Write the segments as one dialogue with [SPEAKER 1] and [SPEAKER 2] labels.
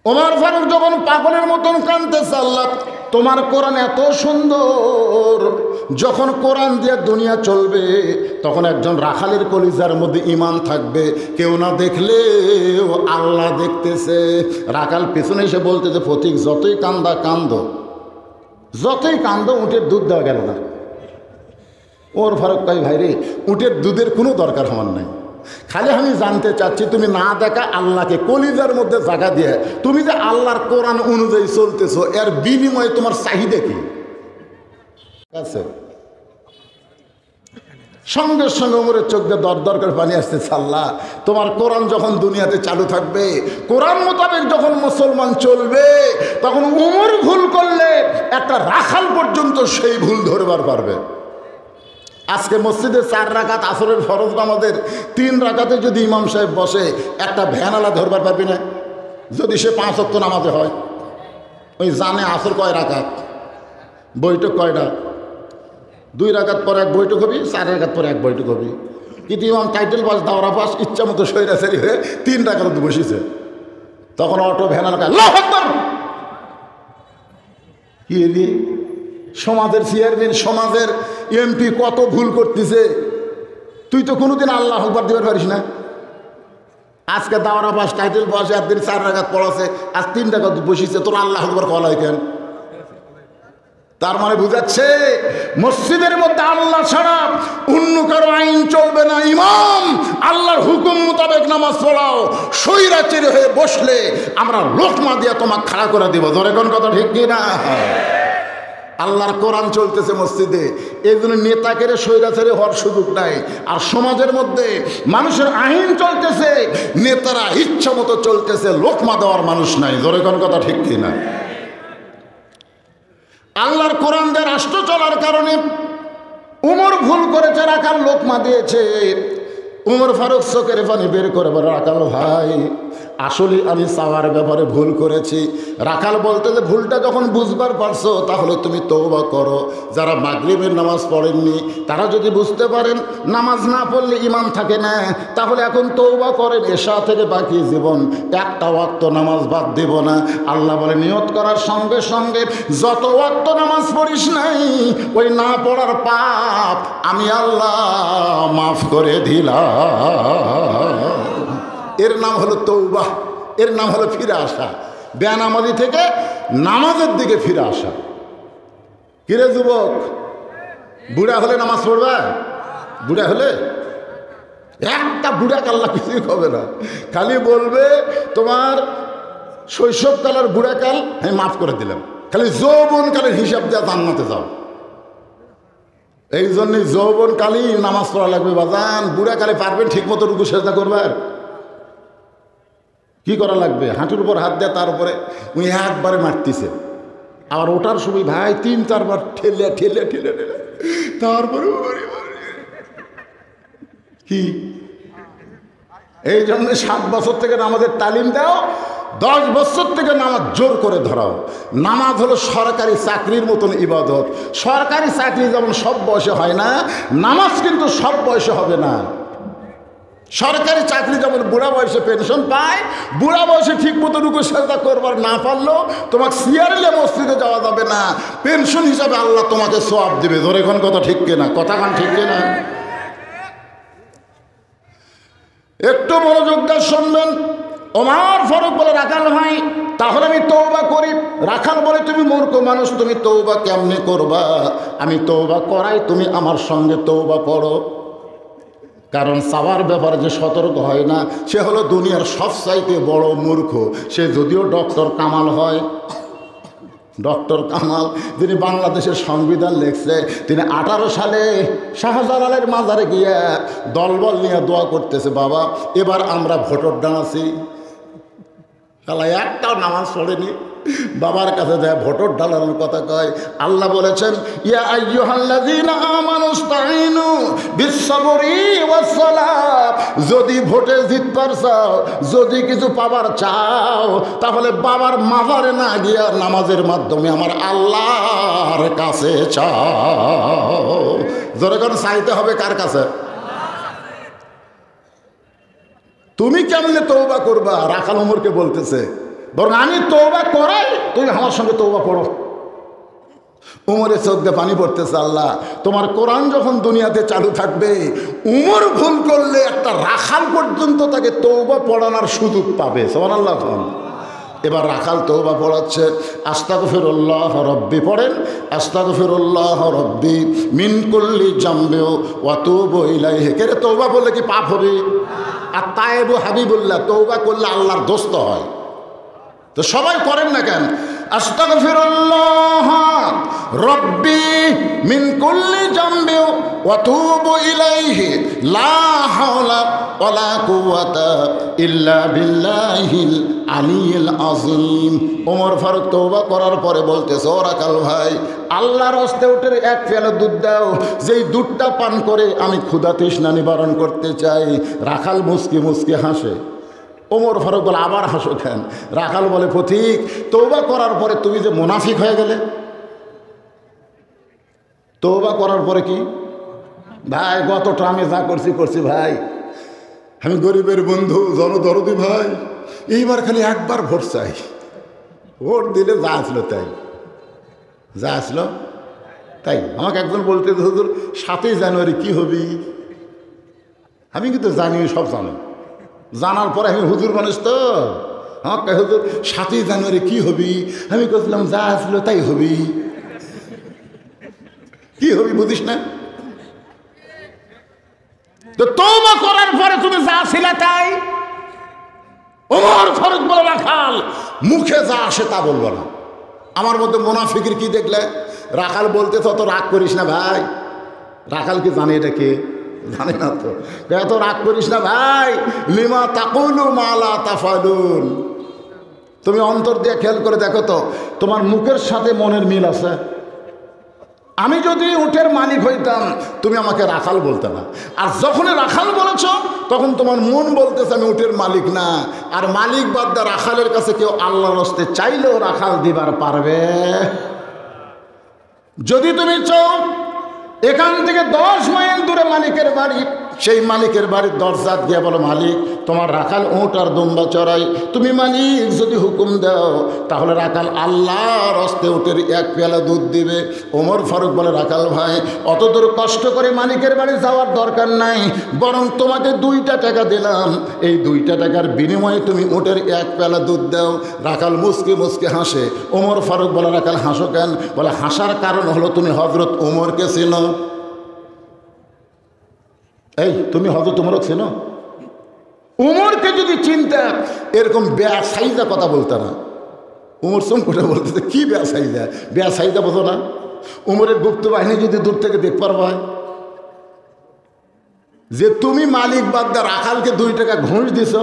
[SPEAKER 1] ওমর ফারুক যখন পাগলের মতন কাঁদতেছে, আল্লাহ তোমার কোরআন এত সুন্দর, যখন কোরআন দিয়ে দুনিয়া চলবে তখন একজন রাখালের কলিজার মধ্যে ঈমান থাকবে, কেউ না দেখলেও আল্লাহ দেখতেছে। রাখাল পেছনে এসে বলতেছে, ফতিক যতই কান্দো, যতই কান্দো, উটের দুধ দেওয়া গেল না। ওর ফারুক কয়, ভাই রে, উটের দুধের কোনো দরকার আমার নাই, খালি আমি জানতে চাচ্ছি তুমি না দেখা আল্লাহকে কলিজার মধ্যে জায়গা দিয়ে তুমি যে আল্লাহর কোরআন অনুযায়ী চলতেছো, এর বিনিময়ে তোমার চাহিদা কি আছে? সঙ্গে সঙ্গে ওমরের চোখ দিয়ে দর করে পানি আসতেছে, আল্লাহ তোমার কোরআন যখন দুনিয়াতে চালু থাকবে, কোরআন মোতাবেক যখন মুসলমান চলবে, তখন ওমর ভুল করলে একটা রাখাল পর্যন্ত সেই ভুল ধরবার পারবে। আজকে মসজিদে 4 রাকাত আসরের ফরজ নামাজের 3 রাকাতে যদি ইমাম সাহেব বসে, একটা ভ্যানালা ধরবার পারবি না? যদি সে 5 ওয়াক্ত নামাজে হয়, ওই জানে আসর কয় রাকাত, বৈঠক কয়টা, 2 রাকাত পরে 1 বৈঠক হবি, 4 রাকাত পরে 1 বৈঠক হবি। কিন্তু ইমাম টাইটেল পাস, দাওরা পাস, ইচ্ছা মতো সৈরাচারি হয়ে 3 রাকাত বসেছে, তখন অটো ভ্যানালা আল্লাহু আকবার। কি এলি সমাজের চেয়ারম্যান, সমাজের এমপি কত ভুল করতেছে, তুই তো কোনোদিন আল্লাহ আকবার দিতে পারিস না। আজকে দাওরা পাস, টাইটেল পাস, একদিন 4 রাকাত পড়াছে, আজ 3 রাকাত বসিছে, তোর আল্লাহ আকবার কল হয় কেন? তার মানে বুঝাচ্ছে মসজিদের মধ্যে আল্লাহ ছাড়া অন্য কারো আইন চলবে না। ইমাম আল্লাহর হুকুম মোতাবেক নামাজ পড়াও, সৈরাচারী হয়ে বসলে আমরা লোকমা দিয়ে তোমাকে খাড়া করে দিব। ধরে কোন কথা ঠিক কি না? আল্লাহর কোরআন চলতেছে মসজিদে, এই জন্য নেতাকে স্বৈরাচারী হওয়ার সুযোগ নাই। আর সমাজের মধ্যে মানুষের আইন চলতেছে, নেতারা ইচ্ছা মতো চলতেছে, লোকমা দেওয়ার মানুষ নাই। ধরে কোন কথা ঠিক কি না? আল্লাহর কোরআন দিয়ে রাষ্ট্র চলার কারণে উমর ভুল করেছে, রাখাল লোকমা দিয়েছে। উমর ফারুক চোখের পানি বের করে বলে, রাখাল ভাই আসলে আমি চাওয়ার ব্যাপারে ভুল করেছি। রাখাল বলতে যে ভুলটা যখন বুঝবার পারছো তাহলে তুমি তওবা করো। যারা মাগরিবের নামাজ পড়েননি তারা যদি বুঝতে পারেন নামাজ না পড়লে ঈমান থাকে না, তাহলে এখন তওবা করেন, এশা থেকে বাকি জীবন একটা ওয়াক্ত নামাজ বাদ দেব না। আল্লাহ বলে নিয়ত করার সঙ্গে সঙ্গে যত ওয়াক্ত নামাজ পড়িস নাই ওই না পড়ার পাপ আমি আল্লাহ মাফ করে দিলাম। এর নাম হলো তৌবা, এর নাম হলো ফিরে আসা, বেনামাজি থেকে নামাজের দিকে ফিরে আসা। কিরে যুবক, বুড়া হলে নামাজ পড়বে? বুড়া হলে একটা বুড়া কাল্লা কিছুই হবে না, খালি বলবে তোমার শৈশবকালের বুড়াকাল আমি মাফ করে দিলাম, খালি যৌবনকালের হিসাব দিয়ে জান্নাতে যাও। এই জন্যই যৌবনকালেই নামাজ পড়া লাগবে বাজান। বুড়াকালে পারবেন ঠিক মতো রুকু সেজদা করবার? কি করা লাগবে? হাঁটুর উপর হাত দেয়, তার উপরে উনি একবারে মারতেছে, আবার ওটার সময় ভাই 3-4 বার ঠেলে ঠেলে ঠেলে ঠেলে তারপরে কি। এই জন্য 7 বছর থেকে নামাজের তালিম দাও, 10 বছর থেকে নামাজ জোর করে ধরাও। নামাজ হলো সরকারি চাকরির মতন ইবাদত। সরকারি চাকরি যেমন সব বয়সে হয় না, নামাজ কিন্তু সব বয়সে হবে না। সরকারি চাকরি যেমন বুড়া বয়সে পেনশন পায়, বুড়া বয়সে ঠিক মতো রুকু সেজদা করবার না পারলেও তোমাকে সিয়ারেলে মসজিদে যাওয়া যাবে না, পেনশন হিসাবে আল্লাহ তোমাকে সওয়াব দেবে। ধরে কোন কথা ঠিক কিনা? কথা কান ঠিক কিনা? একটু মনোযোগ দিয়ে শুনবেন। ওমর ফারুক বলে, রাখাল ভাই তাহলে আমি তওবা করি। রাখাল বলে, তুমি মূর্খ মানুষ, তুমি তওবা কেমনে করবা? আমি তওবা করাই, তুমি আমার সঙ্গে তওবা পড়ো। কারণ চাওয়ার ব্যাপারে যে সতর্ক হয় না সে হলো দুনিয়ার সবচাইতে বড় মূর্খ। সে যদিও ডক্টর কামাল হয়, ডক্টর কামাল যিনি বাংলাদেশের সংবিধান লিখছে, তিনি 18 সালে শাহজালালের মাজারে গিয়ে দলবল নিয়ে দোয়া করতেছে, বাবা এবার আমরা ভোটার ডানাছি। শালা একটাও নামাজ পড়েনি, বাবার কাছে যায় ভোটার ডালানোর কথা কয়। আল্লাহ বলেছেন, ইয়া আইয়ুহাল্লাযীনা আমানুস্তাঈনু বিস-সাবরি ওয়াস-সালাত। যদি ভোটে জিতবার চাও, যদি কিছু পাবার চাও, তাহলে বাবার মাজারে না গিয়া নামাজের মাধ্যমে আমার আল্লাহর কাছে চাও। জোরে করে চাইতে হবে কার কাছে? তুমি কেমনে তওবা করবা? রাখাল ওমরকে বলতেছে, বরং আমি তওবা করাই, তুমি আমার সঙ্গে তওবা পড়ো। উমরের চোখ দিয়ে পানি পড়তেছে, আল্লাহ তোমার কোরআন যখন দুনিয়াতে চালু থাকবে, উমর ভুল করলে একটা রাখাল পর্যন্ত তাকে তওবা পড়ানোর সুযোগ পাবে। সুবহানাল্লাহ। এবার রাখাল তওবা পড়াচ্ছে, আস্তাগফিরুল্লাহ রব্বি পড়েন, আস্তাগফিরুল্লাহ রব্বি মিন কুল্লি জামবি ওয়া তুবু ইলাইহি। কে তওবা বললে কি পাপ হবে? আর তায়েবু হাবিবুল্লাহ, তওবা করলে আল্লাহর দোস্ত হয়। তো সবাই করেন না কেন? আস্তাগফিরুল্লাহ রব্বি মিন কুল্লি জামবি ওয়া তুবু ইলাইহি লা হাওলা ওয়ালা কুওয়াতা ইল্লা বিল্লাহিল আলিয়্যিল আযীম। ওমর ফারুক তওবা করার পরে বলতেছে, ও রাখাল ভাই, আল্লাহর হস্তে উঠে এক পেয়ালা দুধ দাও, যেই দুধটা পান করে আমি ক্ষুধা তৃষ্ণা নিবারণ করতে চাই। রাখাল মুচকি মুচকি হাসে। ওমর ফারুক বলে, আবার হাসো কেন? রাখাল বলে, পথিক তওবা করার পরে তুমি যে মুনাফিক হয়ে গেলে। তওবা করার পরে কি ভাই, গতটা আমি যা করছি ভাই, আমি গরিবের বন্ধু জনদরদি ভাই, এইবার খালি একবার ভোট চাই। ভোট দিলে যা আসলো তাই, যা আসলো তাই। আমাকে একজন বলতে, হুজুর 7ই জানুয়ারি কি হবি? আমি কিন্তু জানি, সব জানি। জানার পরে আমি হুজুর মানুষ তো, আমাকে হুজুর 7ই জানুয়ারি কি হবি? আমি বলছিলাম যা আসলো তাই হবি। কি হবি বুঝিস না? তো তওবা করার পরে তুমি যা ছিলে তাই। ওমর ফারুক বলে, রাখাল মুখে যা আসে তা বলবো না। আমার মধ্যে মুনাফিকের কি দেখলে? রাখাল বলতে তত রাগ করিস না ভাই। রাখাল কি জানে এটা কে? জানে না তো। এত রাগ করিস না ভাই। লিমা তাকুলু মা লা তাফালুন। তুমি অন্তর দিয়ে খেয়াল করে দেখো তো, তোমার মুখের সাথে মনের মিল আছে। আমি যদি উটের মালিক হইতাম, তুমি আমাকে রাখাল বলতে না। আর যখনই রাখাল বলেছ, তখন তোমার মন বলতেছে আমি উটের মালিক না। আর মালিক বাদ দা রাখালের কাছে কেউ আল্লাহর হস্তে চাইলেও রাখাল দিবার পারবে। যদি তুমি চাও এখান থেকে 10 মাইল দূরে মালিকের বাড়ি, সেই মালিকের বাড়ির দরজা দিয়ে বলো, মালিক তোমার রাখাল উট আর দুম্বা চড়াই। তুমি মালিক যদি হুকুম দাও, তাহলে রাখাল আল্লাহর হস্তে উটের এক পেয়ালা দুধ দিবে। ওমর ফারুক বলে, রাখাল ভাই অত দূর কষ্ট করে মালিকের বাড়ি যাওয়ার দরকার নাই, বরং তোমাকে 2টা টাকা দিলাম, এই 2টা টাকার বিনিময়ে তুমি উটের এক পেয়ালা দুধ দাও। রাখাল মুচকে মুচকে হাসে। ওমর ফারুক বলে, রাখাল হাসো কেন? বলে, হাসার কারণ হলো তুমি হযরত ওমরকে চিনো। এই তুমি হযরত ওমরকে চিনো? উমরকে যদি চিনতে, এরকম বেয়াসাইজা কথা বলতে না। উমর চুম করে বলতেছে, কি বেয়াসাইজা? বেয়াসাইজা বোঝো না? উমরের গুপ্ত বাহিনী যদি দূর থেকে দেখ পারবা, যে তুমি মালিক বাদ দা রাখালকে 2 টাকা ঘুষ দিছ,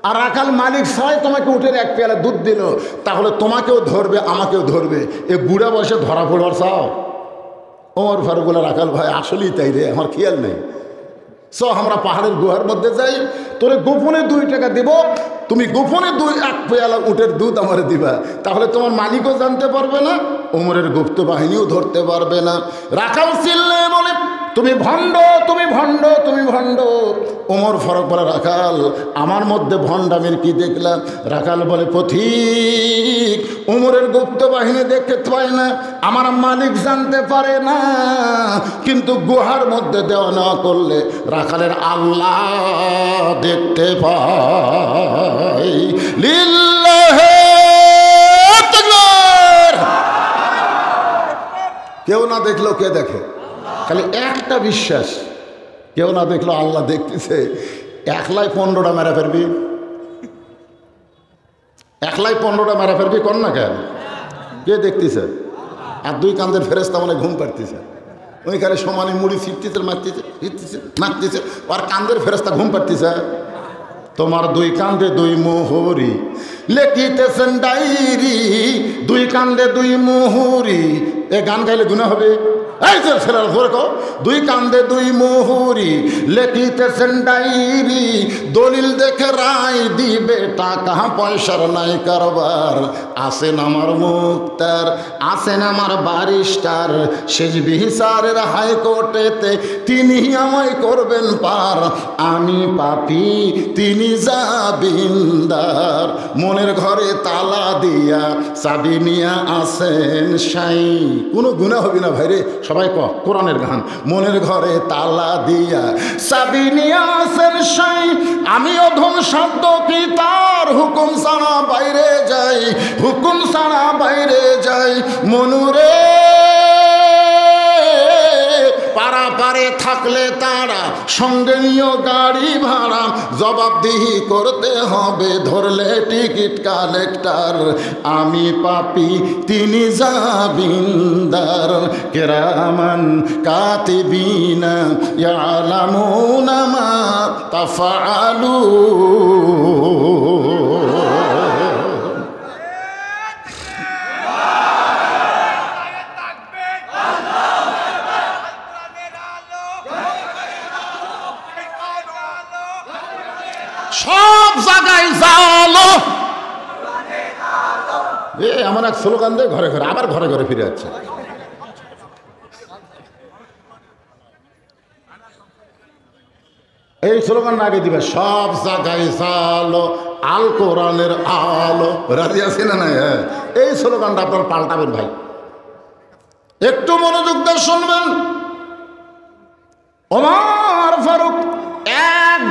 [SPEAKER 1] আর রাখাল মালিক ছাড়াই তোমাকে উঠে এক পেয়ালা দুধ দিল, তাহলে তোমাকেও ধরবে আমাকেও ধরবে। এ বুড়া বয়সে ধরা পড়বার চাও? ওমর ফারুক বলে, রাখাল ভাই আসলেই তাই রে, আমার খেয়াল নেই। আমরা পাহাড়ের গুহার মধ্যে যাই, তোরে গোপনে 2 টাকা দিব, তুমি গোপনে 1 পেয়ালা উটের দুধ আমারে দিবা, তাহলে তোমার মালিকও জানতে পারবে না, ওমরের গুপ্ত বাহিনীও ধরতে পারবে না। রাখাল চিল্লে বলে, তুমি ভণ্ড, তুমি ভণ্ড, তুমি ভণ্ড। ওমর ফারুক বলে, রাখাল আমার মধ্যে ভণ্ডামির কি দেখলাম? রাখাল বলে, পথিক ওমরের গুপ্ত বাহিনী দেখতে পায় না, আমার মালিক জানতে পারে না, কিন্তু গুহার মধ্যে দেওয়া নেওয়া করলে রাখালের আল্লাহ দেখতে পায়। লিল্লাহি তাকবীর। কেউ না দেখলেও কে দেখে? খালি একটা বিশ্বাস, কেউ না দেখলো আল্লাহ দেখতেছে। 115টা মেরা ফেলবি, 115টা মেরা ফেলবি, কর না কেন? কে দেখতেছে? আর 2 কান্দের ফেরেশতা মানে ঘুম পাড়তেছে, ওইখানে সমানে মুড়ি ছিটতেছে, মারতেছে, ফিরতেছে, মারতেছে, আর কান্দের ফেরেশতা ঘুম পাড়তেছে। তোমার 2 কান্দে 2 মোহরি লেখিতেছেন ডায়েরি, 2 কান্দে 2 মোহরি। এ গান গাইলে গুনাহ হবে? এই যে ছেলেরা ধরে কো, দুই কান্দে দুই মুহুরি লেখিতেছেন ডায়েরি, দলিল দেখে রায় দিবে, টাকা পয়সার নাই কারবার। আসেন আমার মুক্তার, আসেন আমার বারিস্টার, শেষ বিচারের হাইকোর্টেতে তিনি আমায় করবেন পার। আমি পাপী, তিনি জামিনদার, মনের ঘরে তালা দিয়া চাবি নিয়া আসেন সাই। কোনো গুনাহ হবে না ভাইরে, সবাই কোরআনের গান। মনের ঘরে তালা দিয়া চাবি নিয়া আসেন সাই, আমি অধম সাধ্য কি তার হুকুম ছাড়া বাইরে যাই, হুকুম ছাড়া বাইরে যাই। মনুরে পারাপারে থাকলে তারা সঙ্গে নিয়ে গাড়ি ভাড়া, জবাবদিহি করতে হবে ধরলে টিকিট কালেক্টর। আমি পাপী, তিনি জামিনদার, কেরামান কাতিবিনা ইয়ালামুনা মা তাফআলুন। সব জায়গায় জালো, এমন এক স্লোগান দিয়ে ঘরে ঘরে, আবার ঘরে ঘরে ফিরে যাচ্ছে। এই স্লোগান আগে দিবে, সব জায়গায় জালো, আল কোরআনের আলো। রাজি আছে না? না, এই স্লোগানটা আপনার পাল্টাবেন ভাই, একটু মনোযোগ দিয়ে শুনবেন। ওমর ফারুক এক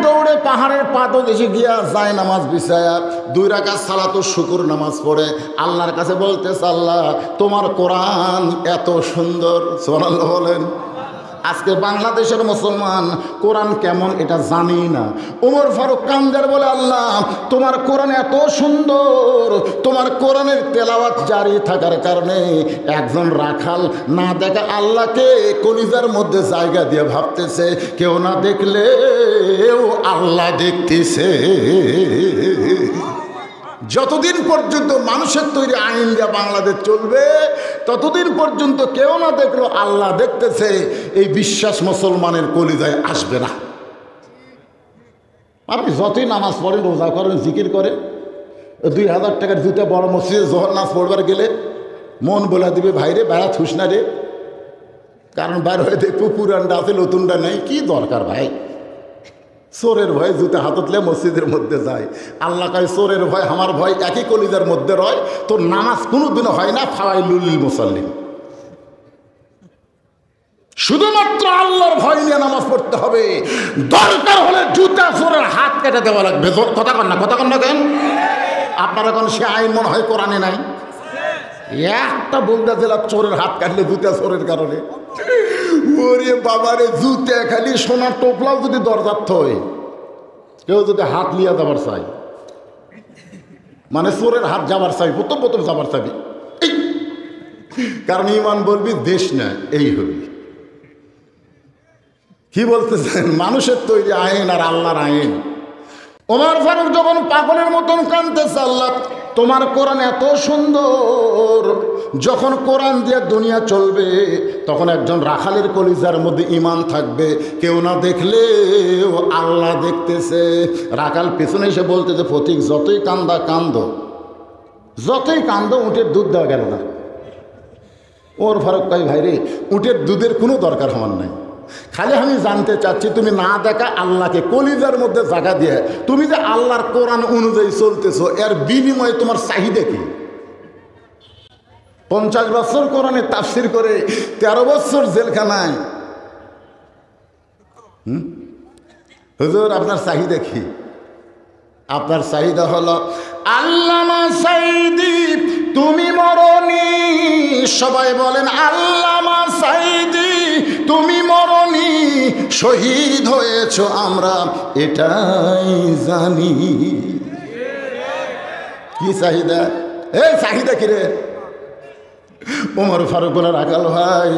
[SPEAKER 1] দৌড়ে পাহাড়ের পাদদেশে গিয়া যায় নামাজ বিছায়া 2 রাকাত সালাতুল শুকর নামাজ পড়ে আল্লাহর কাছে বলতেছে, আল্লাহ তোমার কোরআন এত সুন্দর। সুবহানাল্লাহ বলেন। আজকে বাংলাদেশের মুসলমান কোরআন কেমন এটা জানি না। ওমর ফারুক কান্দের বলে, আল্লাহ তোমার কোরআন এত সুন্দর, তোমার কোরআনের তেলাওয়াত জারি থাকার কারণে একজন রাখাল না দেখা আল্লাহকে কলিজার মধ্যে জায়গা দিয়ে ভাবতেছে, কেউ না দেখলেও আল্লাহ দেখতেছে। যতদিন পর্যন্ত মানুষের তৈরি আইন যা বাংলাদেশ চলবে, ততদিন পর্যন্ত কেউ না দেখলো আল্লাহ দেখতেছে, এই বিশ্বাস মুসলমানের কলিজায় আসবে না। আপনি যতই নামাজ পড়েন, রোজা করেন, জিকির করেন, 2000 টাকার জুতা বড় মসজিদে জোহর নামাজ পড়বার গেলে মন বলে দিবে, ভাইরে বেড়া থুস না রে, কারণ বাইরে হয়ে দেখবো পুরানটা আছে, নতুনটা নেই, কি দরকার ভাই। চোরের ভয় জুতে হাততলে মসজিদের মধ্যে যায়। আল্লাহ কয়, চোরের ভয় আমার ভয় একই কলিজার মধ্যে রয়, তোর নামাজ কোনোদিনও হয় না ফাওয়াইলুল লিল মুসাল্লিন। শুধুমাত্র আল্লাহর ভয় নিয়ে নামাজ পড়তে হবে, দরকার হলে জুতা চোরের হাত কেটে দেওয়া লাগবে। কথা কন না কেন? আপনার এখন সে আইন মনে হয় কোরআনে নাই। একটা বলতে জেলার চোরের হাত কাটলে জুতা চোরের কারণে, ওরে বাবারে, জুতে খালি সোনার টোপলাও যদি দরজার থয়, কেউ যদি হাত লিয়া যাবার চাই, মানে চোরের হাত যাবার চাই, প্রথম যাবার চাবি, কারণ ইমান বলবি দেশ না, এই হবি। কি বলতেছেন? মানুষের তৈরি আইন আর আল্লাহর আইন। ওমর ফারুক যখন পাগলের মতন কাঁদতেছে, আল্লাহ তোমার কোরআন এত সুন্দর, যখন কোরআন দিয়ে দুনিয়া চলবে তখন একজন রাখালের কলিজার মধ্যে ঈমান থাকবে, কেউ না দেখলেও আল্লাহ দেখতেছে। রাখাল পেছনে এসে বলতেছে, ফতিক যতই কান্দো উটের দুধ দেওয়া গেল না। ওর ফারুক কয়, ভাইরে উটের দুধের কোনো দরকার আমার নাই, খালি আমি জানতে চাচ্ছি তুমি না দেখা আল্লাহকে কলিজার মধ্যে জায়গা দিয়ে তুমি যে আল্লাহর কোরআন অনুযায়ী চলতেছো, এর বিনিময়ে তোমার চাহিদা কি? 50 বছর কোরআনে তাফসির করে 13 বছর জেলখানায়, হুজুর আপনার চাহিদা কি? আপনার চাহিদা হলো আল্লামা সাইদি তুমি মরনি। সবাই বলেন আল্লামা সাইদি তুমি মরনি, শহীদ হয়েছ আমরা এটাই জানি। কি চাহিদা? এই চাহিদা কি রে? ওমর ফারুক বলে, রাখাল ভাই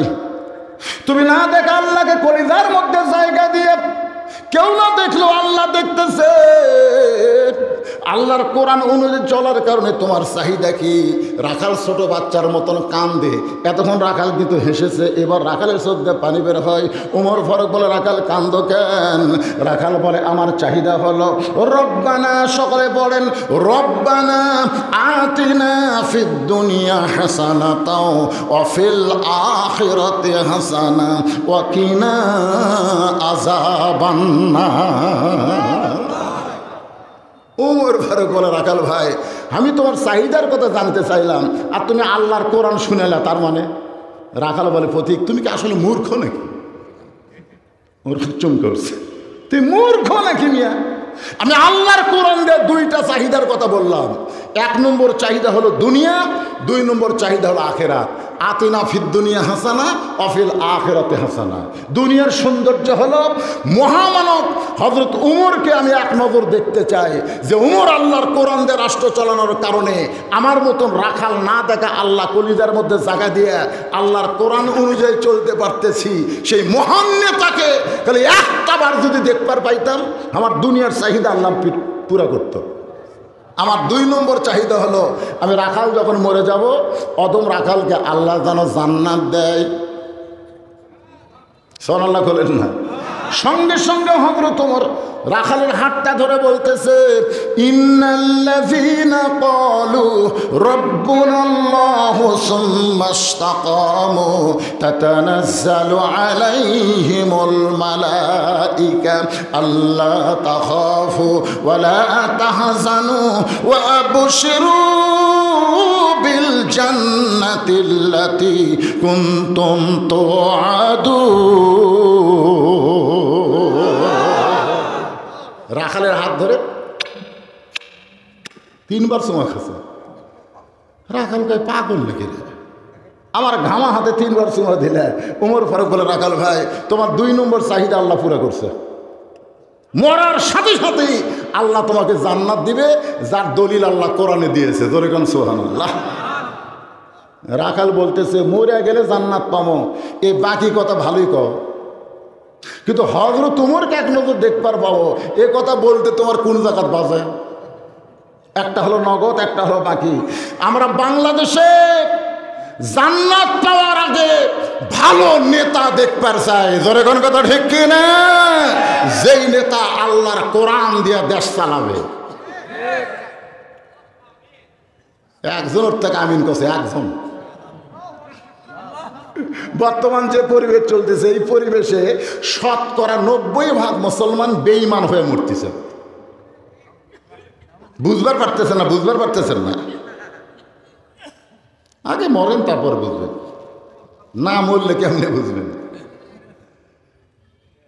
[SPEAKER 1] তুমি না দেখা আল্লাহকে কলিজার মধ্যে জায়গা দিয়ে কেউ না দেখলেও আল্লাহ দেখতেছে। আল্লাহর কোরআন অনুযায়ী চলার কারণে তোমার চাহিদা কি? রাখাল ছোট বাচ্চার মতন কান্দে, এতক্ষণ রাখাল কিন্তু হেসেছে, এবার রাখালের চোখ দিয়ে পানি বের হয়। ওমর ফারুক বলে, রাখাল কান্দো কেন? রাখাল বলে, আমার চাহিদা হলো রব্বানা, সকলে বলেন রব্বানা আতিনা ফিদ দুনিয়া হাসানাতাও ওয়া ফিল আখিরাতি হাসানা ওয়া কিনা আযাবান নার। ওমর ফারুক বলে, রাখাল ভাই, আমি তোমার চাহিদার কথা জানতে চাইলাম, আর তুমি আল্লাহর কোরআন শুনেলা, তার মানে? রাখাল বলে, পথিক তুমি কি আসলে মূর্খ নাকি? ওর চুম করছে, তুই মূর্খ নাকি মিয়া? আমি আল্লাহর কোরআন দিয়ে দুইটা চাহিদার কথা বললাম। এক নম্বর চাহিদা হলো দুনিয়া, দুই নম্বর চাহিদা হলো আখেরাত। আতিনা ফিদ দুনিয়া হাসানা অফিল আখেরাতে হাসানা। দুনিয়ার সৌন্দর্য হলো মহামানব হযরত উমরকে আমি এক নজর দেখতে চাই, যে উমর আল্লাহর কোরআন দিয়ে রাষ্ট্র চালানোর কারণে আমার মতন রাখাল না দেখা আল্লাহ কলিজার মধ্যে জায়গা দিয়ে আল্লাহর কোরআন অনুযায়ী চলতে পারতেছি। সেই মহান নেতাকে তাহলে একটা বার যদি দেখবার পাইতাম, আমার দুনিয়ার চাহিদা আল্লাহ পুরা করত। আমার দুই নম্বর চাহিদা হলো, আমি রাখাল যখন মরে যাব, অদম রাখালকে আল্লাহ যেন জান্নাত দেয়। সুবহানাল্লাহ বলেন না? সঙ্গে সঙ্গে হযরত ওমর রাখালের হাতটা ধরে বলতেছে, ইন্নাল্লাযীনা ক্বালু রাব্বুনাল্লাহু সুম্মা ইসতাকামু তাতানাজ্জালু আলাইহিমুল মালাইকা আল্লা তাখাফু ওয়া লা তাহজানু ওয়া আবশিরু বিল জান্নাতিল্লাতী কুনতুম তুআদুন। রাখালের হাত ধরে তিনবার চুমা খাচ্ছে। রাখাল কয়, পাগল নাকি রে? আমার ঘামা হাতে তিনবার চুমা দিলে। ওমর ফারুক বলে, রাখাল ভাই, তোমার দুই নম্বর চাহিদা আল্লাহ পুরা করছে। মরার সাথে সাথেই আল্লাহ তোমাকে জান্নাত দিবে, যার দলিল আল্লাহ কোরআনে দিয়েছে। জোরে কোন সুবহানাল্লাহ। রাখাল বলতেছে, মরে গেলে জান্নাত পাবো, এই বাকি কথা ভালোই কও, কিন্তু হযরত উমরকে এক নজর দেখবার পাবো, এ কথা বলতে তোমার কোন জাকাত বাজে? একটা হলো নগদ, একটা হলো বাকি। আমরা বাংলাদেশে জান্নাত পাওয়ার আগে ভালো নেতা দেখবার চাই। জোরে কোন কথা ঠিক কি না? যেই নেতা আল্লাহর কোরআন দিয়ে দেশ চালাবে। একজনের থেকে আমিন করছে একজন। বর্তমান যে পরিবেশ চলতেছে, এই পরিবেশে 90% মুসলমান বেঈমান হয়ে মরতেছে। বুঝবার পারতেছেন না, বুঝবার পারতেছেন না। আগে মরেন, তারপর বুঝবেন। না মরলে কেমনে বুঝবেন?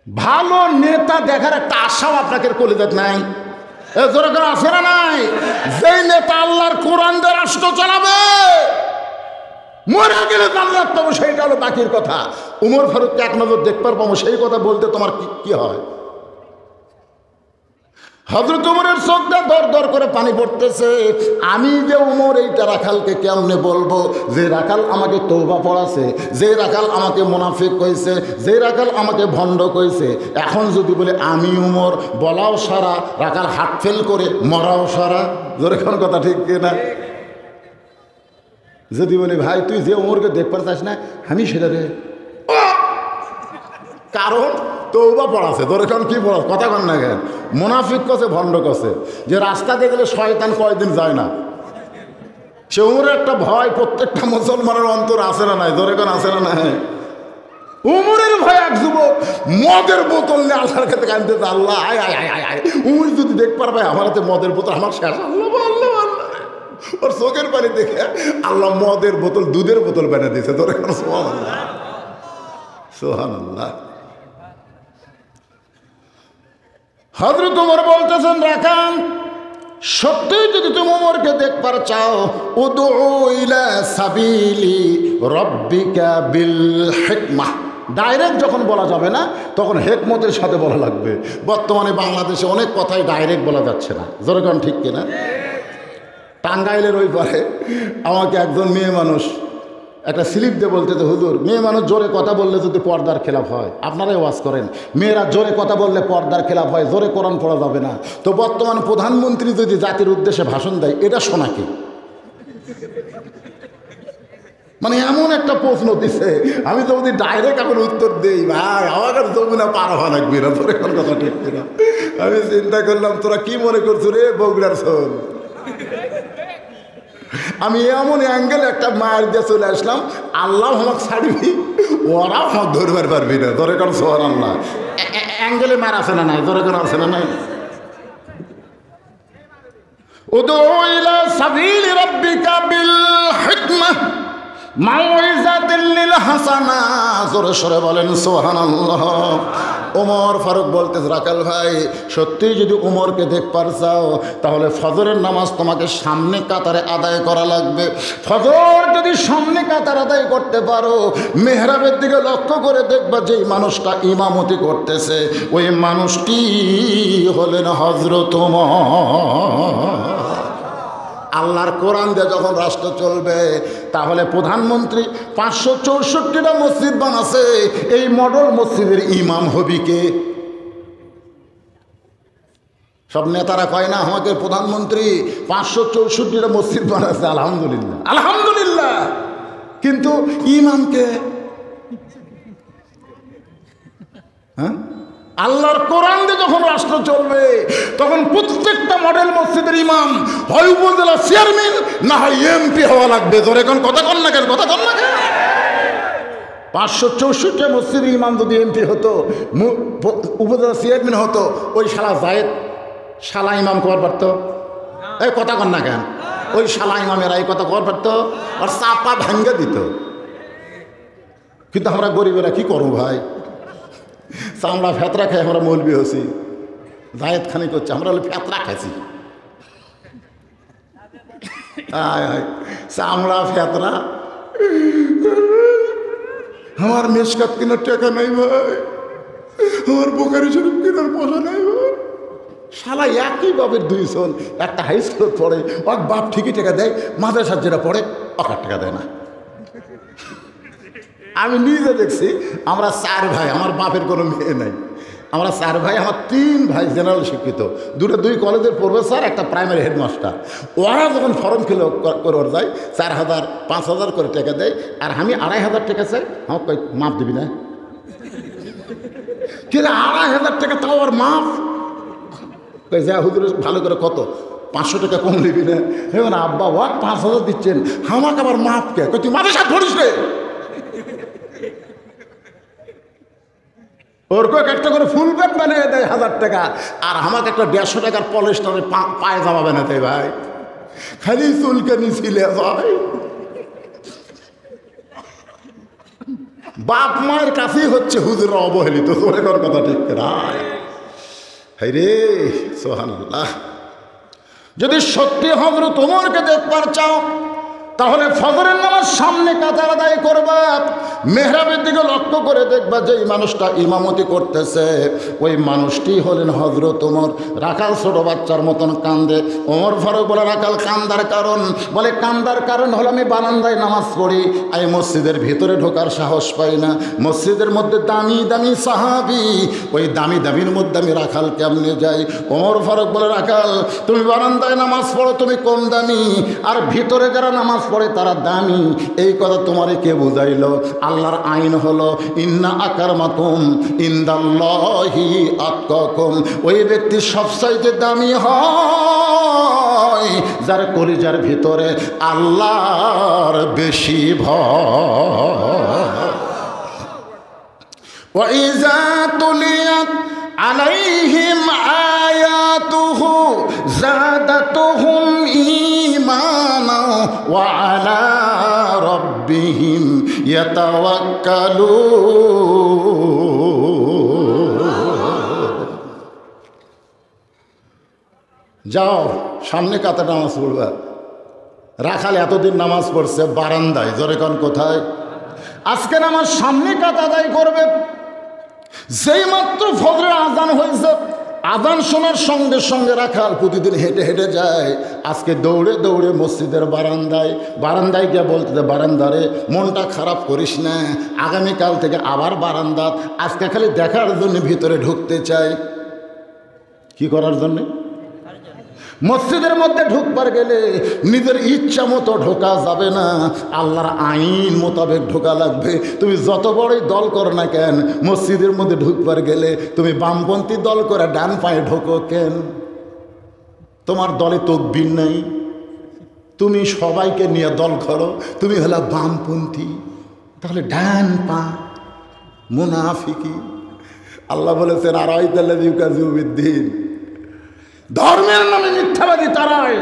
[SPEAKER 1] ভালো নেতা দেখার একটা আশাও আপনাকে কলিজাত নাই? জোরে করে আছে না নাই? যেই নেতা আল্লাহর কোরআন দিয়ে রাষ্ট্র চালাবে, মরে গেলে জান্নাত পাবো, সেইটা হলো বাকির কথা। উমর ফারুককে এক নজর দেখবার পাবো, সেই কথা বলতে তোমার কি হয়? হযরত উমরের চোখটা দর দর করে পানি পড়তেছে। আমি যে উমর এইটা রাখালকে কেমনে বলবো, যে রাখাল আমাকে তওবা পড়াছে, যে রাখাল আমাকে মুনাফিক কইছে, যে রাখাল আমাকে ভণ্ড কইছে, এখন যদি বলে আমি উমর, বলাও সারা, রাখাল হাত ফেল করে মরাও সারা। জোরে কোন কথা ঠিক কিনা? যদি বলি, ভাই তুই যে উমরকে দেখবার চাস না, আমি সেটা রে, কারণ তওবা পড়াছে। তোর এখন কি পড়াছে? কথা কন না কেন? মুনাফিক কছে, ভণ্ড কছে, যে রাস্তা দিয়ে গেলে শয়তান কয়দিন যায় না। সে উমরের একটা ভয় প্রত্যেকটা মুসলমানের অন্তর আছে না নাই? তোর এখন আছে না নাই? উমরের ভয় এক যুবক মদের বোতল নিয়ে আল্লাহর কাছে কাঁদতেছে, আল্লাহ আয় আয় আয় আয় আয়, উমর যদি দেখবার ভাই আমার হাতে মদের বোতল, আমার শেষ। আল্লাহ আল্লাহ আল্লাহ, ওর চোখের পানি দেখে আল্লাহ মদের বোতল দুধের বোতল বানিয়ে দিয়েছে। তোর এখন সুবহানাল্লাহ সুবহানাল্লাহ। হযরত ওমর বলতেছেন, রাখাল সত্যিই যদি তুমি ওমরকে দেখবার চাও, উদউ ইলা সাবিলি রাব্বিকা বিল হিকমাহ। ডাইরেক্ট যখন বলা যাবে না, তখন হিকমতের সাথে বলা লাগবে। বর্তমানে বাংলাদেশে অনেক কথাই ডাইরেক্ট বলা যাচ্ছে না। যেরকম ঠিক কিনা? টাঙ্গাইলের ওই পারে আমাকে একজন মেয়ে মানুষ একটা স্লিপ দিয়ে বলতে তো হুজুর মেয়ে মানুষ জোরে কথা বললে যদি পর্দার খেলাফ হয়, আপনারাই ওয়াজ করেন মেয়েরা জোরে কথা বললে পর্দার খেলাফ হয়, জোরে কোরআন পড়া যাবে না, তো বর্তমান প্রধানমন্ত্রী যদি জাতির উদ্দেশ্যে ভাষণ দেয় এটা শোনা কি? মানে এমন একটা প্রশ্ন দিছে, আমি তো যদি ডাইরেক্ট এখন উত্তর দিই ভাই আমার যমুনা পার হওয়া লাগবে না, তোর এখন কথা ঠিক কিনা। আমি চিন্তা করলাম তোরা কি মনে করছো রে বগুড়ার শোন, আমি এমন অ্যাঙ্গেল একটা মায়ের দিয়ে চলে আসলাম, আল্লাহ আমাকে ছাড়বি ওরাও আমাকে ধরবার পারবি না, ধরে কারণ সোহার আল্লাহ অ্যাঙ্গেলে মার আছে না নাই, ধরে কারণ আছে না নাই। উদউ ইলা সাবিলি রাব্বিকা বিল হিকমাহ মাউইযাতিল লিল হাসানা, জোরে সরে বলেন সুবহানাল্লাহ। ওমর ফারুক বলতেছে রাকাল ভাই সত্যি যদি ওমরকে দেখবার চাও তাহলে ফজরের নামাজ তোমাকে সামনে কাতারে আদায় করা লাগবে। ফজর যদি সামনে কাতার আদায় করতে পারো, মেহরাবের দিকে লক্ষ্য করে দেখবা যেই মানুষটা ইমামতি করতেছে ওই মানুষটি হলেন হযরত ওমর। আল্লাহর কোরআন দিয়ে যখন রাষ্ট্র চলবে তাহলে প্রধানমন্ত্রী 564টা মসজিদ বানাছে, এই মডেল মসজিদের ইমাম হবি কে? সব নেতারা কয় না আমাকে প্রধানমন্ত্রী 564টা মসজিদ বানাচ্ছে, আলহামদুলিল্লাহ আলহামদুলিল্লাহ, কিন্তু ইমামকে? হ্যাঁ, আল্লাহর কোরআন দিয়ে যখন রাষ্ট্র চলবে তখন প্রত্যেকটা মডেল মসজিদের ইমাম হয় উপজেলা চেয়ারম্যান না হয় এমপি হওয়া লাগবে। ধরে এখন কথা কন না কেন, কথা কন না কেন? 564 মসজিদের ইমাম যদি এমপি হতো, উপজেলা চেয়ারম্যান হতো, ওই শালা জায়েদ শালা ইমাম কর পারতো? এই কথা কন না কেন? ওই শালা ইমামেরা এই কথা কর পারতো? আর চাপা ভাঙ্গা দিত। কিন্তু আমরা গরিবেরা কি করবো ভাই, চামড়া ফেতরা খাই আমরা মৌলবি হচ্ছি, জায়েদ খানি করছে, আমরা হলে ফেতরা খাইছি। চামড়া ফেতরা, আমার মেশকাত কেনার টাকা নাই ভাই, আমার বোকারি শরীফ কেনার পয়সা নাই ভাই। শালা একই বাপের দুই জন, একটা হাই স্কুল পড়ে ওর বাপ ঠিকই টাকা দেয়, মাদ্রাসার যেটা পড়ে ওকার টাকা দেয় না। আমি নিজে দেখছি, আমরা 4 ভাই, আমার বাপের কোনো মেয়ে নাই, আমরা 4 ভাই, আমার 3 ভাই জেনারেল শিক্ষিত, 2 কলেজের প্রফেসর, একটা প্রাইমারি হেডমাস্টার। ওরা যখন ফর্ম ফিল করে যায় 4,000 5,000 করে টাকা দেয়, আর আমি 2,500 টাকা চাই, আমাকে কই মাপ দিবি না? কিন্তু 2,500 টাকা তাও আর মাপ কই যা হুজুর ভালো করে কত 500 টাকা কম নিবি না? না আব্বা ওয়াক 5,000 দিচ্ছেন, আমাকে আবার মাপ কে? তুই মাথা সাথ ধরিস রে। ওর কয়েক একটা করে ফুল প্যান্ট বানিয়ে দেয় 1000 টাকা, আর আমাকে একটা 150 টাকার পলিস্টারের পায়জামা বানাতে ভাই, খালি চুলকানি ছিলে ভাই। বাপ মায়ের কাছেই হচ্ছে হুজুরা অবহেলিত, তোর কথা ঠিক না? হাই রে সুবহানাল্লাহ। যদি সত্যি হযরত ওমরকে দেখবার চাও তাহলে ফজরের নামাজ সামনে কাতার আদায় করবা, মেহরাবের দিকে লক্ষ্য করে দেখবা যে এই মানুষটা ইমামতি করতেছে ওই মানুষটি হলেন হযরত ওমর। রাখাল ছোট বাচ্চার মতন কান্দে। ওমর ফারুক বলে রাখাল কান্দার কারণ? বলে কান্দার কারণ হলো আমি বারান্দায় নামাজ পড়ি, আমি মসজিদের ভিতরে ঢোকার সাহস পাই না। মসজিদের মধ্যে দামি দামি সাহাবি, ওই দামি দামির মধ্যে আমি রাখাল কেমনে যাই? ওমর ফারুক বলে রাখাল তুমি বারান্দায় নামাজ পড়ো, তুমি কম দামি, আর ভিতরে যারা নামাজ পড়ে তারা দামি। এই কথা তোমারে কে বুঝাইল? আল্লাহর আইন হলো ইন্না আকরামাকুম ইনদাল্লাহি আতকাকুম। ওই ব্যক্তি সবচাইতে দামি হয় যার কলিজার ভিতরে আল্লাহর বেশি ভয়। ওয়া ইযা তুলিয়াত আলাইহিম আয়াতুহু যাদাতুহুম ঈমানা ওয়া আলা রাব্বিহিম ইয়াতাওয়াক্কালুন। যাও সামনে কাতার নামাজ পড়বা। রাখাল এতদিন নামাজ পড়ছে বারান্দায়, জোরে কোন কোথায়? আজকে নামাজ সামনে কাত আদায় করবে। যেই মাত্র ফজরের আজান হয়েছে আজান শোনার সঙ্গে সঙ্গে রাখাল প্রতিদিন হেঁটে হেঁটে যায়। আজকে দৌড়ে দৌড়ে মসজিদের বারান্দায় গিয়ে বলতে, বারান্দারে মনটা খারাপ করিস না, আগামীকাল থেকে আবার বারান্দা। আজকে খালি দেখার জন্য ভিতরে ঢুকতে চাই। কি করার জন্যে? মসজিদের মধ্যে ঢুকবার গেলে নিজের ইচ্ছা মতো ঢোকা যাবে না, আল্লাহর আইন মোতাবেক ঢোকা লাগবে। তুমি যত বড়ই দল করো না কেন, মসজিদের মধ্যে ঢুকবার গেলে তুমি বামপন্থী দল করে ডান পায়ে ঢোকো কেন? তোমার দলে তকবীর নাই, তুমি সবাইকে নিয়ে দল করো, তুমি হলো বামপন্থী, তাহলে ডান পা মুনাফিকি। আল্লাহ বলেছেন আরাইতাল্লাযী ইউকাযযিবু বিদ্দীন, ধর্মের নামে মিথ্যাবাদী তারাই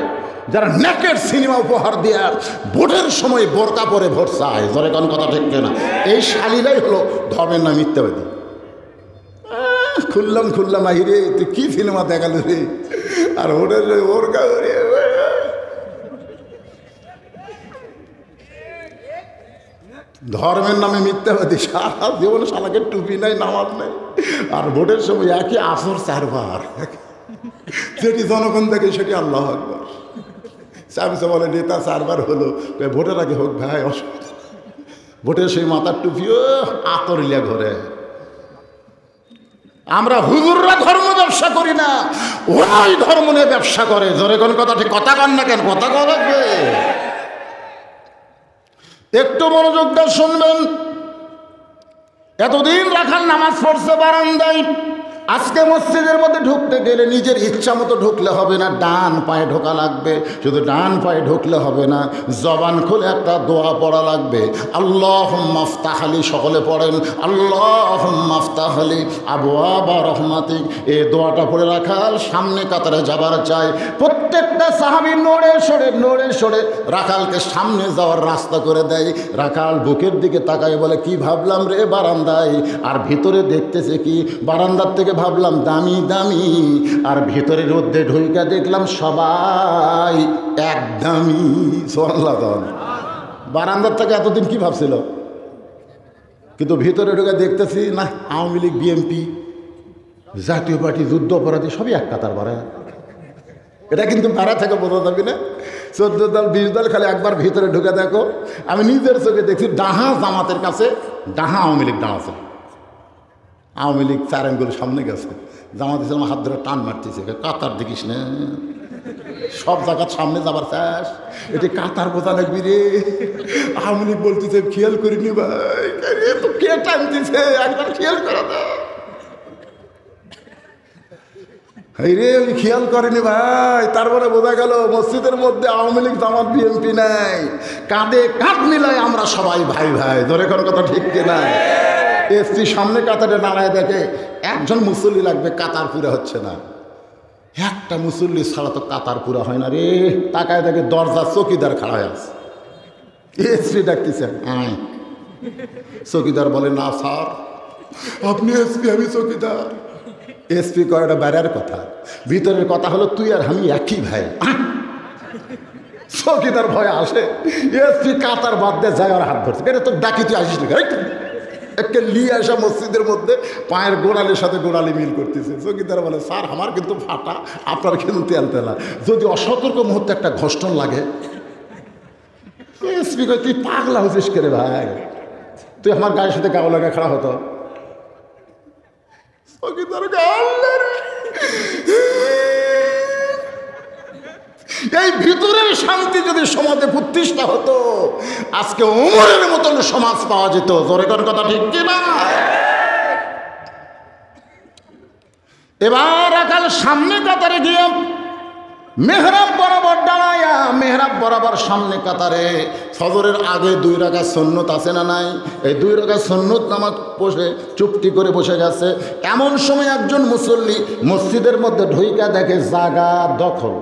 [SPEAKER 1] যারা নেকের সিনেমা উপহার দেয়া ভোটের সময় বোরকা পরে ভোট চায়। জোরে কোন কথা ঠিক না? এই শালীরাই হলো ধর্মের নামে মিথ্যাবাদী। খুললাম আহিরে, তুই কি সিনেমা দেখালি রে? আর ভোটের বোরকা ধর্মের নামে মিথ্যাবাদী, সারা জীবনে শালাকে টুপি নাই, নামাজ নাই, আর ভোটের সময় একই আসর 4 বার, যেটি জনগণ দেখে সেটি আল্লাহু আকবার। সামসে বলে নেতা 4 বার হলো, ভোটের আগে হোক ভাই, অসুবিধা। ভোটের সেই মাথার টুপিও আতরিয়া ঘরে। আমরা হুজুররা ধর্ম ব্যবসা করি না, ওরাই ধর্ম নিয়ে ব্যবসা করে। জোরে কোন কথা ঠিক? কথা কন না কেন? কথা কওয়া লাগবে। একটু মনোযোগ দিয়ে শুনবেন। এতদিন রাখাল নামাজ পড়ছে বারান্দায়, আজকে মসজিদের মধ্যে ঢুকতে গেলে নিজের ইচ্ছা মতো ঢুকলে হবে না, ডান পায়ে ঢোকা লাগবে। শুধু ডান পায়ে ঢুকলে হবে না, জবান খুলে একটা দোয়া পড়া লাগবে। আল্লাহুম্মা আফতাহ লি, সকলে পড়েন আল্লাহুম্মা আফতাহ লি আবওয়াবা রাহমাতিক। এই দোয়াটা পড়ে রাখাল সামনে কাতারে যাবার চাই। প্রত্যেকটা সাহাবী নড়ে সরে রাখালকে সামনে যাওয়ার রাস্তা করে দেয়। রাখাল বুকের দিকে তাকায় বলে, কি ভাবলাম রে বারান্দায়, আর ভিতরে দেখতেছে কি? বারান্দার থেকে ভাবলাম দামি দামি, আর ভিতরের মধ্যে ঢুইকা দেখলাম সবাই এক দামি। সুবহানাল্লাহ। বারান্দার থেকে এতদিন কি ভাবছিল, কিন্তু ভিতরে ঢুকে দেখতেছি না, আওয়ামী লীগ, বিএনপি, জাতীয় পার্টি, যুদ্ধ অপরাধী সবই এক কাতার বাড়া। এটা কিন্তু ভাড়া থেকে বোঝা যাবে না। 14 দল 20 দল, খালি একবার ভিতরে ঢুকে দেখো। আমি নিজের চোখে দেখছি, ডাহা জামাতের কাছে ডাহা আওয়ামী লীগ ডাহা। আওয়ামী লীগ 4 আঙ্গুল সামনে গেছে, জামাত ইসলাম হাত ধরে টান মারতেছে, কাতার দেখিস না, সব জায়গার সামনে যাবার চাস, এটি কাতার বোঝা লাগবি রে। আওয়ামী লীগ বলতেছে, খেয়াল করিনি ভাই, তো কে টানতেছে, একবার খেয়াল করা দাও। রে ওই খেয়াল করেনি ভাই। তারপরে বোঝা গেল মসজিদের মধ্যে আওয়ামী লীগ, জামাত, বিএনপি নাই, কাঁধে কাঁধ মিলাই আমরা সবাই ভাই ভাই। ধরে কোন কথা ঠিক কিনা? এসপি সামনে কাতারে দাঁড়ায় দেখে একজন মুসল্লি লাগবে, কাতার পুরা হচ্ছে না। একটা মুসল্লি ছাড়া তো কাতার পুরা হয় না রে। তাকায় দেখে দরজা চৌকিদার খাড়া আছে। এসপি ডাকতেছে, হ্যাঁ। চৌকিদার বলে, না স্যার, আপনি এসপি, আমি চৌকিদার। এসপি কয়, এটা বাইরের কথা, ভিতরের কথা হলো তুই আর আমি একই ভাই। চৌকিদার ভয়ে আসে, এসপি কাতার বাদ দিয়ে যায়, আর হাত ধরছে, এটা তো ডাকি, তুই আসিস না। একে লিয়ে আসা মসজিদের মধ্যে পায়ের গোড়ালির সাথে গোড়ালি মিল করতেছে। চৌকিদার বলে, স্যার আমার কিন্তু ফাটা, আপনার কিন্তু তেল তেলা, যদি অসতর্ক মুহূর্তে একটা ঘষ্টন লাগে। এসপি কয়, তুই পাগলা হচ্ছিস কে রে ভাই, তুই আমার গায়ের সাথে গাও লাগা খাড়া হতো। চৌকিদার এই ভিতরের শান্তি যদি সমাজে প্রতিষ্ঠা হতো, আজকে ওমরের মতন সমাজ পাওয়া যেত। জোরে কোন কথা ঠিক কিনা? এবার রাখাল সামনে কাতারে গিয়ে মেহরাব বরাবর দাঁড়ায়া, মেহরাব বরাবর সামনে কাতারে ফজরের আগে 2 রাকাত সুন্নত আছে না নাই? এই 2 রাকাত সুন্নত নামাজ বসে চুপটি করে বসে গেছে। এমন সময় একজন মুসল্লি মসজিদের মধ্যে ঢুইকা দেখে জায়গা দখল।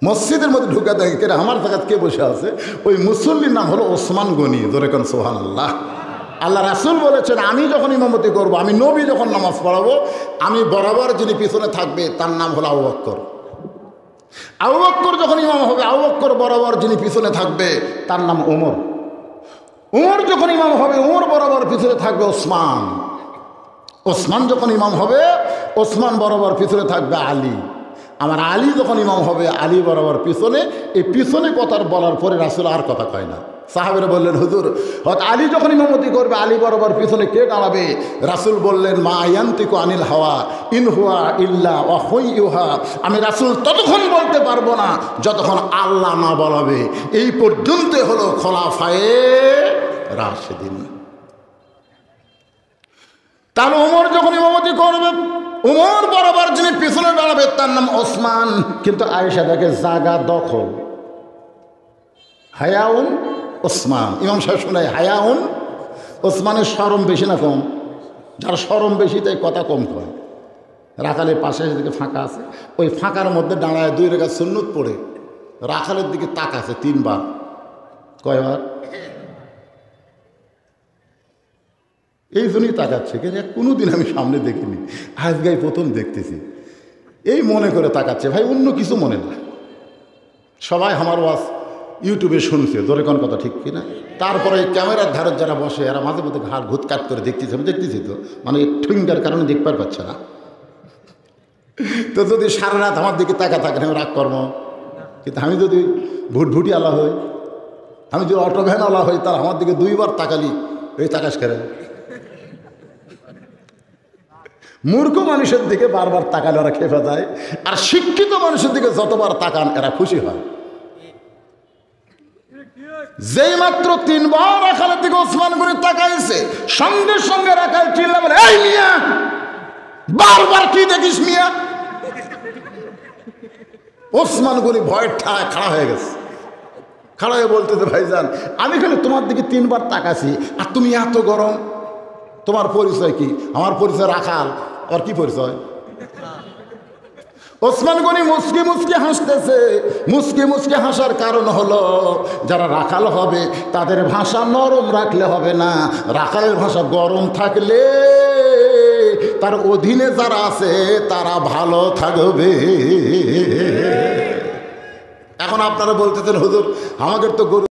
[SPEAKER 1] মসজিদের মধ্যে ঢুকা দেখে কে আমার জায়গা কে বসে আছে? ওই মুসল্লির নাম হলো ওসমান গনি। ধরে কোন সুবহানাল্লাহ। আল্লাহ রাসূল বলেছেন, আমি যখন ইমামতি করব, আমি নবী যখন নামাজ পড়াবো, আমি বরাবর যিনি পিছনে থাকবে তার নাম হলো আবু বকর। আবু বকর যখন ইমাম হবে, আবু বকর বরাবর যিনি পিছনে থাকবে তার নাম ওমর। ওমর যখন ইমাম হবে, ওমর বরাবর পিছনে থাকবে ওসমান। ওসমান যখন ইমাম হবে ওসমান বরাবর পিছনে থাকবে আলী। আমার আলী যখন ইমাম হবে আলী বরাবর পিছনে। এই পিছনে কথার বলার পরে রাসূল আর কথা কয় না। সাহাবেরা বললেন, হুজুর আলী যখন ইমামতি করবে আলী বরাবর পিছনে কে দাঁড়াবে? রাসূল বললেন, মা ইয়ান্তিকু আনিল হাওয়া ইন হুয়া ইল্লা ওয়াহয়ুহা। আমি রাসূল ততক্ষণ বলতে পারবো না যতক্ষণ আল্লাহ না বলাবে। এই পর্যন্ত হলো খোলাফায়ে রাশেদিন। তাহলে ওমর যখন ইমামতি করবে, ওমর বরাবর যিনি পিছনে দাঁড়াবে তার নাম ওসমান। কিন্তু আয়েশা দেখে জায়গা দখল, হায়াউন ওসমান। ইমাম সাহেব শোনায় হায়াউন ওসমানের শরম বেশি না কম? যার শরম বেশি তাই কথা কম কয়। রাখালের পাশে দিকে ফাঁকা আছে, ওই ফাঁকার মধ্যে দাঁড়ায় 2 রাকাত সুন্নত পড়ে রাখালের দিকে তাকাছে 3 বার। কয়বার? এই জন্যই তাকাচ্ছে, কিন্তু কোনোদিন আমি সামনে দেখিনি, আজকেই প্রথম দেখতেছি। এই মনে করে তাকাচ্ছে, ভাই অন্য কিছু মনে না। সবাই আমার ওয়াজ ইউটিউবে শুনছে, ধরে কোন কথা ঠিক কিনা। তারপরে এই ক্যামেরার ধারের যারা বসে এরা মাঝে মধ্যে ঘাড় ঘুতকাট করে দেখতেছে, আমি দেখতেছি তো, মানে ঠুঙ্গার কারণে দেখতে পাচ্ছে না। তো যদি সারা রাত আমার দিকে তাকা থাকেন আমি রাগ কর্ম, কিন্তু আমি যদি ভুটভুটি আলা হই, আমি যদি অটো ভ্যান আলা হই, তার আমার দিকে 2 বার তাকালি এই তাকাশ করে। মূর্খ মানুষের দিকে বারবার তাকালে ওরা খেপে যায়, আর শিক্ষিত মানুষের দিকে যতবার তাকান এরা খুশি হয়। যেই মাত্র 3 বার রাখালের দিকে ওসমান গনি তাকাইছে, সঙ্গে সঙ্গে রাখাল চিল্লা বলে, এই মিয়া বারবার কি দেখিস মিয়া? ওসমান গনি ভয়ের ঠায় খাড়া হয়ে গেছে। খাড়া হয়ে বলতেছে, ভাইজান আমি খালি তোমার দিকে 3 বার তাকাছি আর তুমি এত গরম। তোমার পরিচয় কি? আমার পরিচয় রাখাল। আর কি পরিচয়? ওসমান গনি মুসকি মুসকি হাসতেছে। মুসকি মুসকি হাসার কারণ হলো যারা রাখাল হবে তাদের ভাষা নরম রাখলে হবে না, রাখালের ভাষা গরম থাকলে তার অধীনে যারা আছে তারা ভালো থাকবে। এখন আপনারা বলতেছেন, হুজুর আমাদের তো গরু